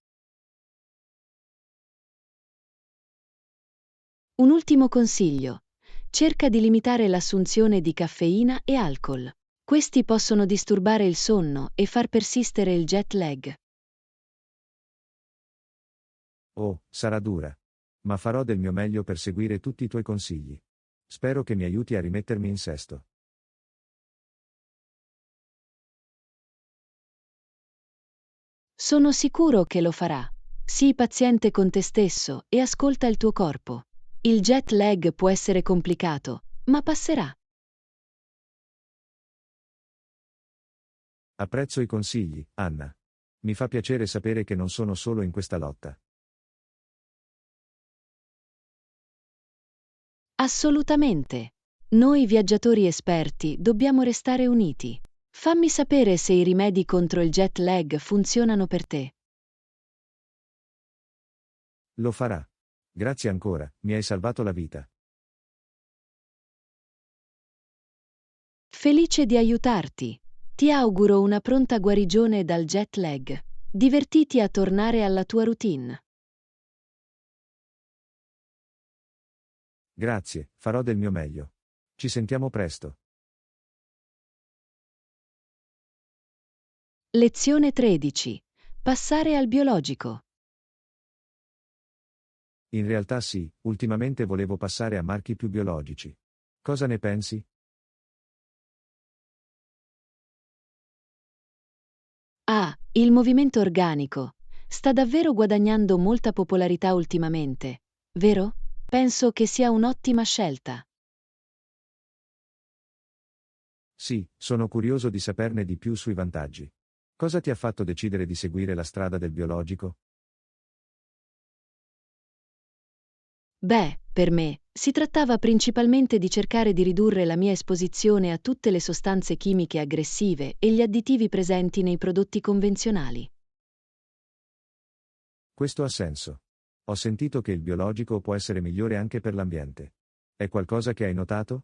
Un ultimo consiglio. Cerca di limitare l'assunzione di caffeina e alcol. Questi possono disturbare il sonno e far persistere il jet lag. Oh, sarà dura. Ma farò del mio meglio per seguire tutti i tuoi consigli. Spero che mi aiuti a rimettermi in sesto. Sono sicuro che lo farà. Sii paziente con te stesso e ascolta il tuo corpo. Il jet lag può essere complicato, ma passerà. Apprezzo i consigli, Anna. Mi fa piacere sapere che non sono solo in questa lotta. Assolutamente. Noi viaggiatori esperti dobbiamo restare uniti. Fammi sapere se i rimedi contro il jet lag funzionano per te. Lo farà. Grazie ancora, mi hai salvato la vita. Felice di aiutarti. Ti auguro una pronta guarigione dal jet lag. Divertiti a tornare alla tua routine. Grazie, farò del mio meglio. Ci sentiamo presto. Lezione 13. Passare al biologico. In realtà sì, ultimamente volevo passare a marchi più biologici. Cosa ne pensi? Ah, il movimento organico. Sta davvero guadagnando molta popolarità ultimamente, vero? Penso che sia un'ottima scelta. Sì, sono curioso di saperne di più sui vantaggi. Cosa ti ha fatto decidere di seguire la strada del biologico? Beh, per me, si trattava principalmente di cercare di ridurre la mia esposizione a tutte le sostanze chimiche aggressive e gli additivi presenti nei prodotti convenzionali. Questo ha senso. Ho sentito che il biologico può essere migliore anche per l'ambiente. È qualcosa che hai notato?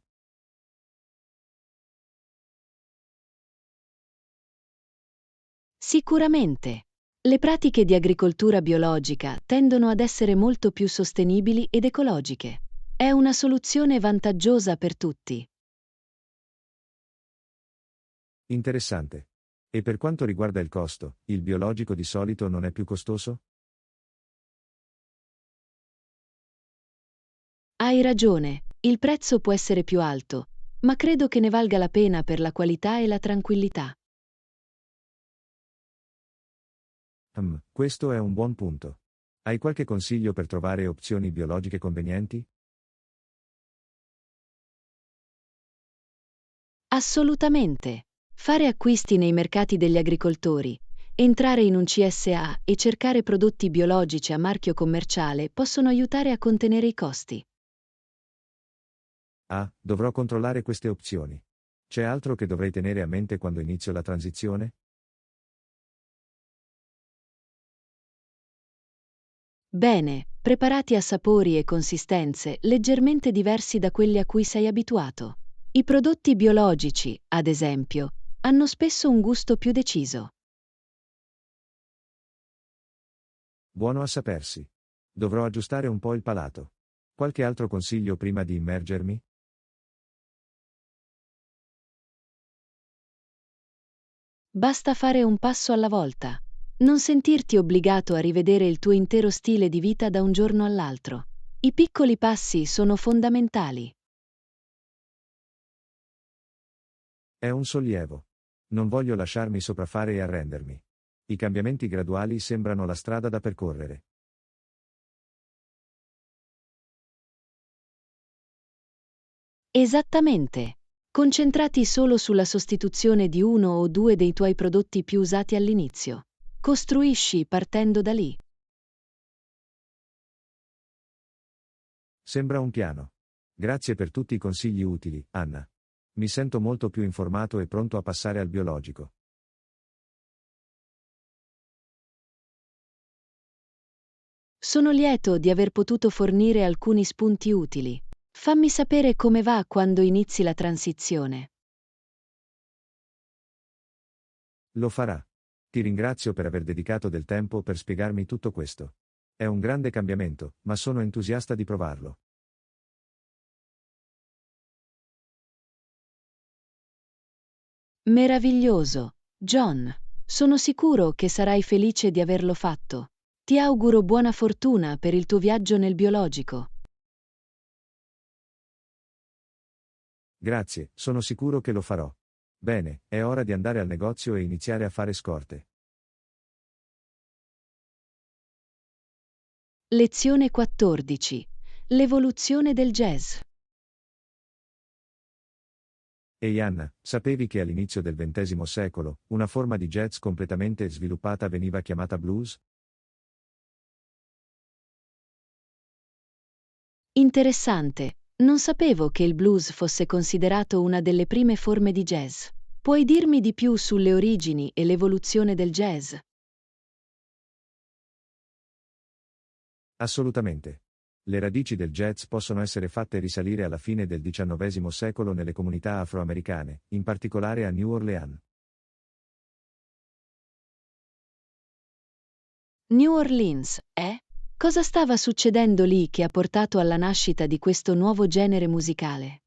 Sicuramente. Le pratiche di agricoltura biologica tendono ad essere molto più sostenibili ed ecologiche. È una soluzione vantaggiosa per tutti. Interessante. E per quanto riguarda il costo, il biologico di solito non è più costoso? Hai ragione, il prezzo può essere più alto, ma credo che ne valga la pena per la qualità e la tranquillità. Questo è un buon punto. Hai qualche consiglio per trovare opzioni biologiche convenienti? Assolutamente. Fare acquisti nei mercati degli agricoltori, Entrare in un CSA e cercare prodotti biologici a marchio commerciale possono aiutare a contenere i costi. Ah, dovrò controllare queste opzioni. C'è altro che dovrei tenere a mente quando inizio la transizione? Bene, preparati a sapori e consistenze leggermente diversi da quelli a cui sei abituato. I prodotti biologici, ad esempio, hanno spesso un gusto più deciso. Buono a sapersi. Dovrò aggiustare un po' il palato. Qualche altro consiglio prima di immergermi? Basta fare un passo alla volta. Non sentirti obbligato a rivedere il tuo intero stile di vita da un giorno all'altro. I piccoli passi sono fondamentali. È un sollievo. Non voglio lasciarmi sopraffare e arrendermi. I cambiamenti graduali sembrano la strada da percorrere. Esattamente. Concentrati solo sulla sostituzione di uno o due dei tuoi prodotti più usati all'inizio. Costruisci partendo da lì. Sembra un piano. Grazie per tutti i consigli utili, Anna. Mi sento molto più informato e pronto a passare al biologico. Sono lieto di aver potuto fornire alcuni spunti utili. Fammi sapere come va quando inizi la transizione. Lo farà. Ti ringrazio per aver dedicato del tempo per spiegarmi tutto questo. È un grande cambiamento, ma sono entusiasta di provarlo. Meraviglioso, John. Sono sicuro che sarai felice di averlo fatto. Ti auguro buona fortuna per il tuo viaggio nel biologico. Grazie, sono sicuro che lo farò. Bene, è ora di andare al negozio e iniziare a fare scorte. Lezione 14. L'evoluzione del jazz. Ehi Anna, sapevi che all'inizio del XX secolo, una forma di jazz completamente sviluppata veniva chiamata blues? Interessante. Non sapevo che il blues fosse considerato una delle prime forme di jazz. Puoi dirmi di più sulle origini e l'evoluzione del jazz? Assolutamente. Le radici del jazz possono essere fatte risalire alla fine del XIX secolo nelle comunità afroamericane, in particolare a New Orleans. New Orleans, eh? Cosa stava succedendo lì che ha portato alla nascita di questo nuovo genere musicale?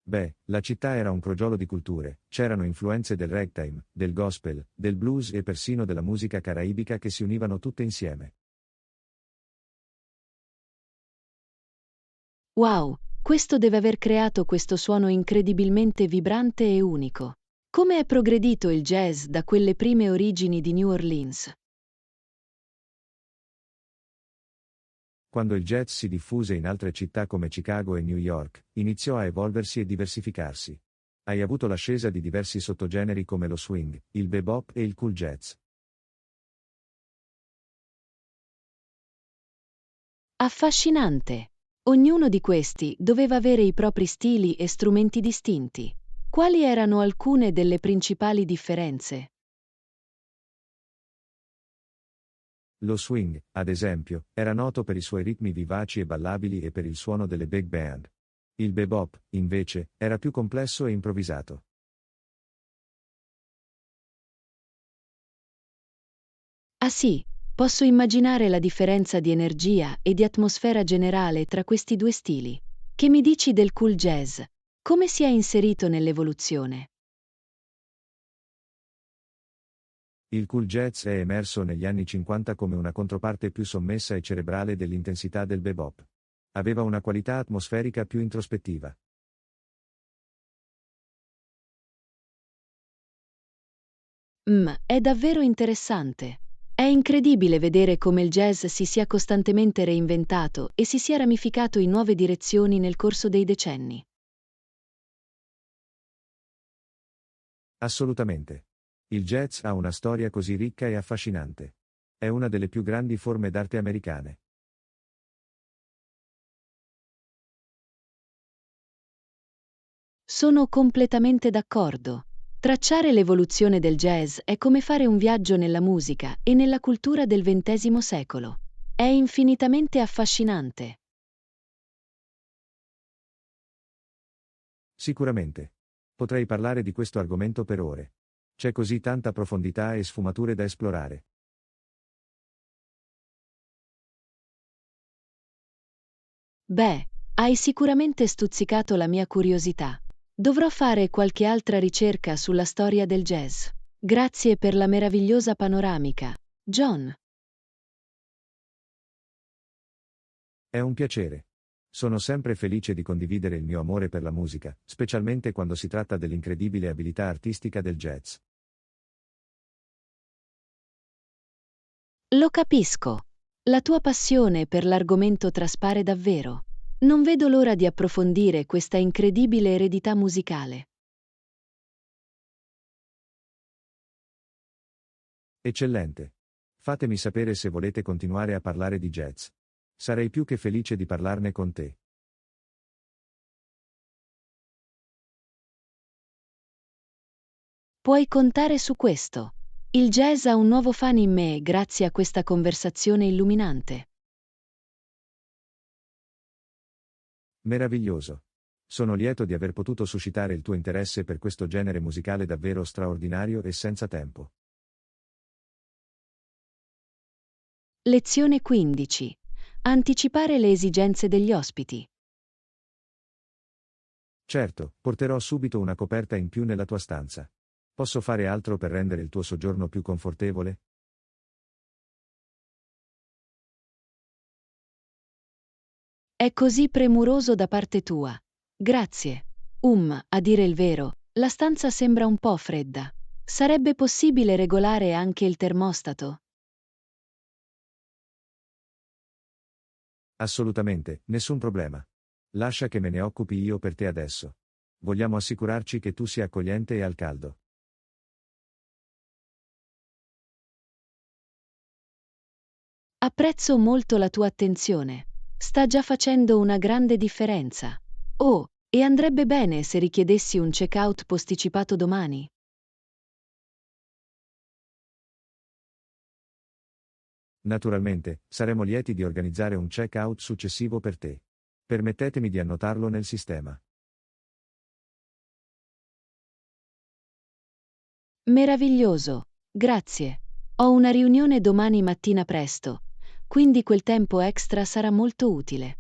Beh, la città era un crogiolo di culture, c'erano influenze del ragtime, del gospel, del blues e persino della musica caraibica che si univano tutte insieme. Wow, questo deve aver creato questo suono incredibilmente vibrante e unico. Come è progredito il jazz da quelle prime origini di New Orleans? Quando il jazz si diffuse in altre città come Chicago e New York, iniziò a evolversi e diversificarsi. Hai avuto l'ascesa di diversi sottogeneri come lo swing, il bebop e il cool jazz. Affascinante! Ognuno di questi doveva avere i propri stili e strumenti distinti. Quali erano alcune delle principali differenze? Lo swing, ad esempio, era noto per i suoi ritmi vivaci e ballabili e per il suono delle big band. Il bebop, invece, era più complesso e improvvisato. Ah sì, posso immaginare la differenza di energia e di atmosfera generale tra questi due stili. Che mi dici del cool jazz? Come si è inserito nell'evoluzione? Il cool jazz è emerso negli anni 50 come una controparte più sommessa e cerebrale dell'intensità del bebop. Aveva una qualità atmosferica più introspettiva. È davvero interessante. È incredibile vedere come il jazz si sia costantemente reinventato e si sia ramificato in nuove direzioni nel corso dei decenni. Assolutamente. Il jazz ha una storia così ricca e affascinante. È una delle più grandi forme d'arte americane. Sono completamente d'accordo. Tracciare l'evoluzione del jazz è come fare un viaggio nella musica e nella cultura del XX secolo. È infinitamente affascinante. Sicuramente. Potrei parlare di questo argomento per ore. C'è così tanta profondità e sfumature da esplorare. Beh, hai sicuramente stuzzicato la mia curiosità. Dovrò fare qualche altra ricerca sulla storia del jazz. Grazie per la meravigliosa panoramica, John. È un piacere. Sono sempre felice di condividere il mio amore per la musica, specialmente quando si tratta dell'incredibile abilità artistica del jazz. Lo capisco. La tua passione per l'argomento traspare davvero. Non vedo l'ora di approfondire questa incredibile eredità musicale. Eccellente. Fatemi sapere se volete continuare a parlare di jazz. Sarei più che felice di parlarne con te. Puoi contare su questo. Il jazz ha un nuovo fan in me grazie a questa conversazione illuminante. Meraviglioso. Sono lieto di aver potuto suscitare il tuo interesse per questo genere musicale davvero straordinario e senza tempo. Lezione 15. Anticipare le esigenze degli ospiti. Certo, porterò subito una coperta in più nella tua stanza. Posso fare altro per rendere il tuo soggiorno più confortevole? È così premuroso da parte tua. Grazie. A dire il vero, la stanza sembra un po' fredda. Sarebbe possibile regolare anche il termostato? Assolutamente, nessun problema. Lascia che me ne occupi io per te adesso. Vogliamo assicurarci che tu sia accogliente e al caldo. Apprezzo molto la tua attenzione. Sta già facendo una grande differenza. Oh, e andrebbe bene se richiedessi un check-out posticipato domani? Naturalmente, saremo lieti di organizzare un check-out successivo per te. Permettetemi di annotarlo nel sistema. Meraviglioso. Grazie. Ho una riunione domani mattina presto, quindi quel tempo extra sarà molto utile.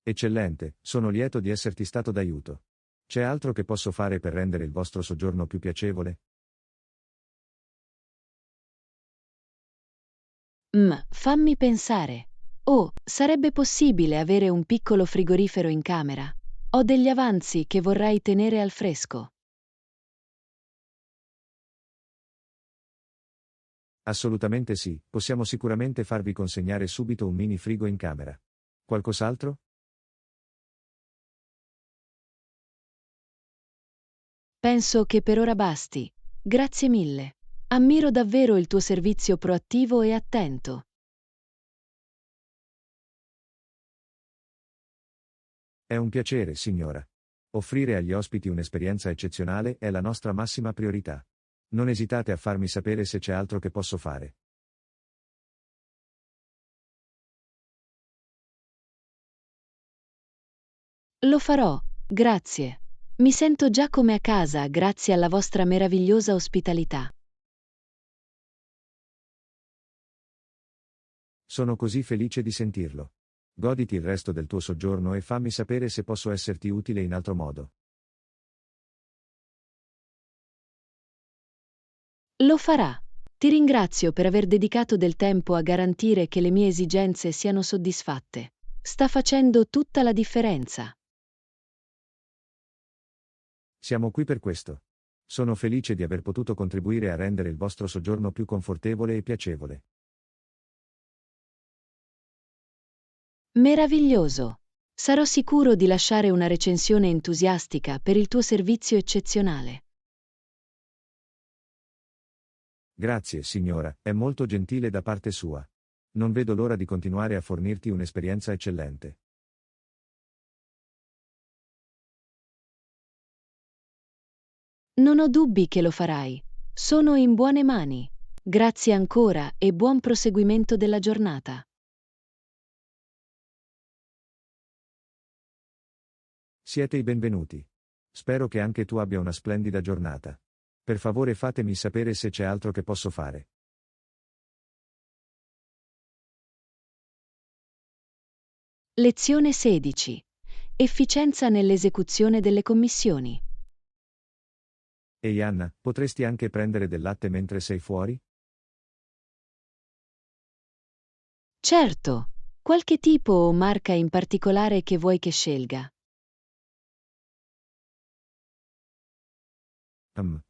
Eccellente, sono lieto di esserti stato d'aiuto. C'è altro che posso fare per rendere il vostro soggiorno più piacevole? Fammi pensare. Oh, sarebbe possibile avere un piccolo frigorifero in camera? Ho degli avanzi che vorrei tenere al fresco. Assolutamente sì, possiamo sicuramente farvi consegnare subito un mini frigo in camera. Qualcos'altro? Penso che per ora basti. Grazie mille. Ammiro davvero il tuo servizio proattivo e attento. È un piacere, signora. Offrire agli ospiti un'esperienza eccezionale è la nostra massima priorità. Non esitate a farmi sapere se c'è altro che posso fare. Lo farò, grazie. Mi sento già come a casa grazie alla vostra meravigliosa ospitalità. Sono così felice di sentirlo. Goditi il resto del tuo soggiorno e fammi sapere se posso esserti utile in altro modo. Lo farà. Ti ringrazio per aver dedicato del tempo a garantire che le mie esigenze siano soddisfatte. Sta facendo tutta la differenza. Siamo qui per questo. Sono felice di aver potuto contribuire a rendere il vostro soggiorno più confortevole e piacevole. Meraviglioso. Sarò sicuro di lasciare una recensione entusiastica per il tuo servizio eccezionale. Grazie, signora, è molto gentile da parte sua. Non vedo l'ora di continuare a fornirti un'esperienza eccellente. Non ho dubbi che lo farai. Sono in buone mani. Grazie ancora e buon proseguimento della giornata. Siete i benvenuti. Spero che anche tu abbia una splendida giornata. Per favore fatemi sapere se c'è altro che posso fare. Lezione 16. Efficienza nell'esecuzione delle commissioni. Ehi Anna, potresti anche prendere del latte mentre sei fuori? Certo. Qualche tipo o marca in particolare che vuoi che scelga?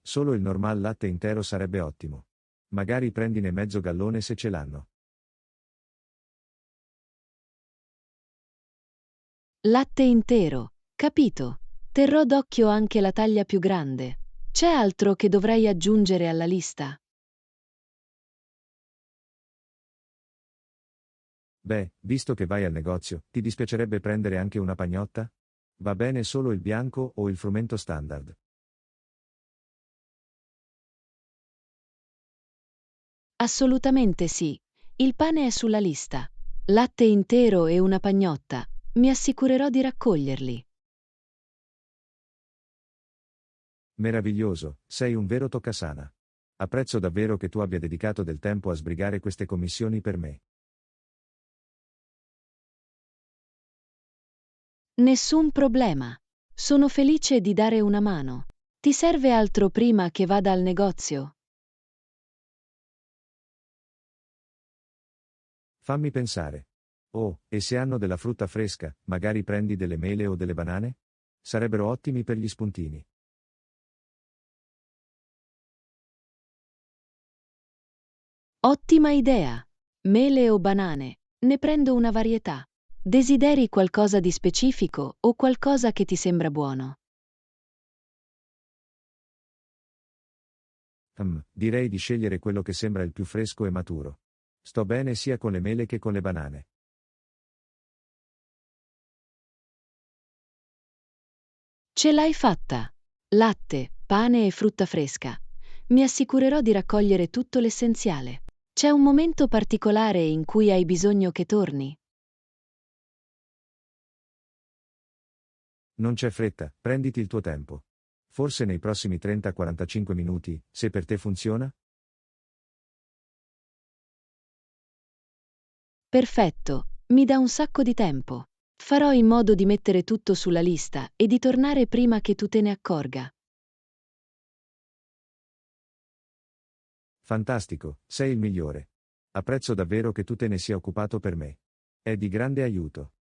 Solo il normal latte intero sarebbe ottimo. Magari prendine mezzo gallone se ce l'hanno. Latte intero. Capito. Terrò d'occhio anche la taglia più grande. C'è altro che dovrei aggiungere alla lista? Beh, visto che vai al negozio, ti dispiacerebbe prendere anche una pagnotta? Va bene solo il bianco o il frumento standard. Assolutamente sì. Il pane è sulla lista. Latte intero e una pagnotta. Mi assicurerò di raccoglierli. Meraviglioso, sei un vero toccasana. Apprezzo davvero che tu abbia dedicato del tempo a sbrigare queste commissioni per me. Nessun problema. Sono felice di dare una mano. Ti serve altro prima che vada al negozio? Fammi pensare. Oh, e se hanno della frutta fresca, magari prendi delle mele o delle banane? Sarebbero ottimi per gli spuntini. Ottima idea. Mele o banane. Ne prendo una varietà. Desideri qualcosa di specifico o qualcosa che ti sembra buono? Direi di scegliere quello che sembra il più fresco e maturo. Sto bene sia con le mele che con le banane. Ce l'hai fatta. Latte, pane e frutta fresca. Mi assicurerò di raccogliere tutto l'essenziale. C'è un momento particolare in cui hai bisogno che torni? Non c'è fretta, prenditi il tuo tempo. Forse nei prossimi 30-45 minuti, se per te funziona? Perfetto, mi dà un sacco di tempo. Farò in modo di mettere tutto sulla lista e di tornare prima che tu te ne accorga. Fantastico, sei il migliore. Apprezzo davvero che tu te ne sia occupato per me. È di grande aiuto.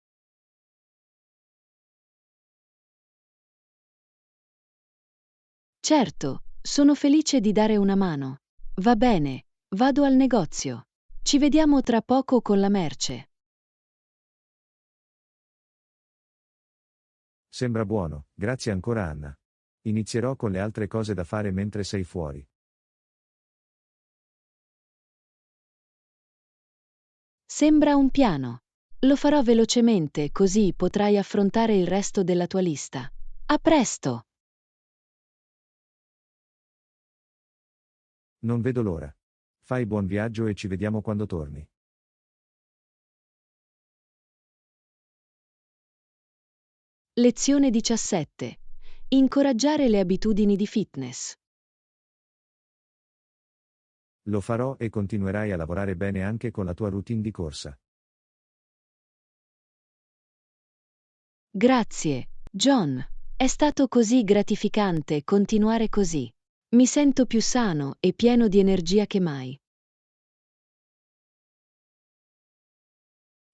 Certo, sono felice di dare una mano. Va bene, vado al negozio. Ci vediamo tra poco con la merce. Sembra buono, grazie ancora Anna. Inizierò con le altre cose da fare mentre sei fuori. Sembra un piano. Lo farò velocemente così potrai affrontare il resto della tua lista. A presto! Non vedo l'ora. Fai buon viaggio e ci vediamo quando torni. Lezione 17. Incoraggiare le abitudini di fitness. Lo farò e continuerai a lavorare bene anche con la tua routine di corsa. Grazie, John. È stato così gratificante continuare così. Mi sento più sano e pieno di energia che mai.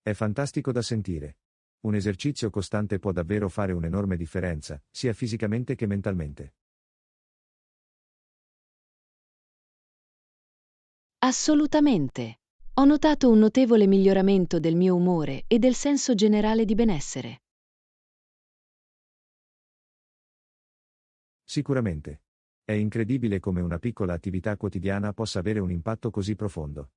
È fantastico da sentire. Un esercizio costante può davvero fare un'enorme differenza, sia fisicamente che mentalmente. Assolutamente. Ho notato un notevole miglioramento del mio umore e del senso generale di benessere. Sicuramente. È incredibile come una piccola attività quotidiana possa avere un impatto così profondo.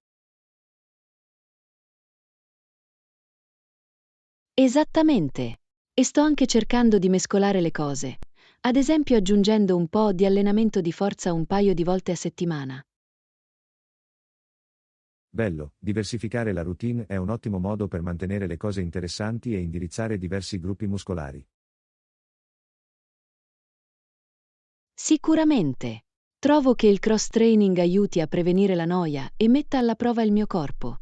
Esattamente. E sto anche cercando di mescolare le cose, ad esempio aggiungendo un po' di allenamento di forza un paio di volte a settimana. Bello, diversificare la routine è un ottimo modo per mantenere le cose interessanti e indirizzare diversi gruppi muscolari. Sicuramente. Trovo che il cross-training aiuti a prevenire la noia e metta alla prova il mio corpo.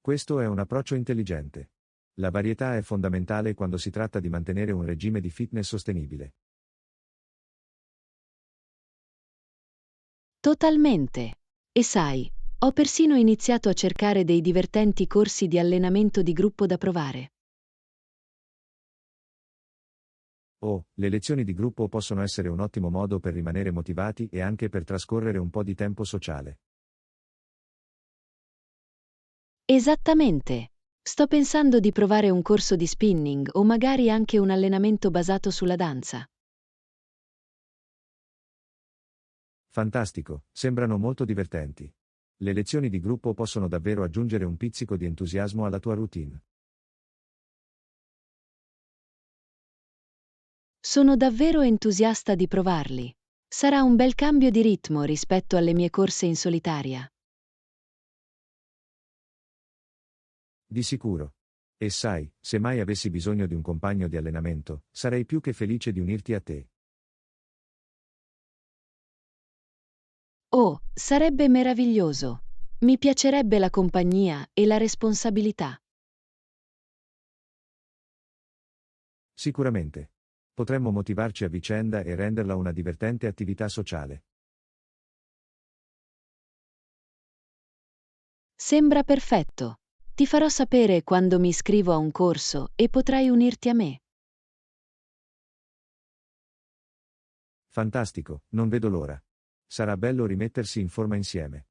Questo è un approccio intelligente. La varietà è fondamentale quando si tratta di mantenere un regime di fitness sostenibile. Totalmente. E sai, ho persino iniziato a cercare dei divertenti corsi di allenamento di gruppo da provare. Oh, le lezioni di gruppo possono essere un ottimo modo per rimanere motivati e anche per trascorrere un po' di tempo sociale. Esattamente. Sto pensando di provare un corso di spinning o magari anche un allenamento basato sulla danza. Fantastico, sembrano molto divertenti. Le lezioni di gruppo possono davvero aggiungere un pizzico di entusiasmo alla tua routine. Sono davvero entusiasta di provarli. Sarà un bel cambio di ritmo rispetto alle mie corse in solitaria. Di sicuro. E sai, se mai avessi bisogno di un compagno di allenamento, sarei più che felice di unirti a te. Oh, sarebbe meraviglioso. Mi piacerebbe la compagnia e la responsabilità. Sicuramente. Potremmo motivarci a vicenda e renderla una divertente attività sociale. Sembra perfetto. Ti farò sapere quando mi iscrivo a un corso e potrai unirti a me. Fantastico, non vedo l'ora. Sarà bello rimettersi in forma insieme.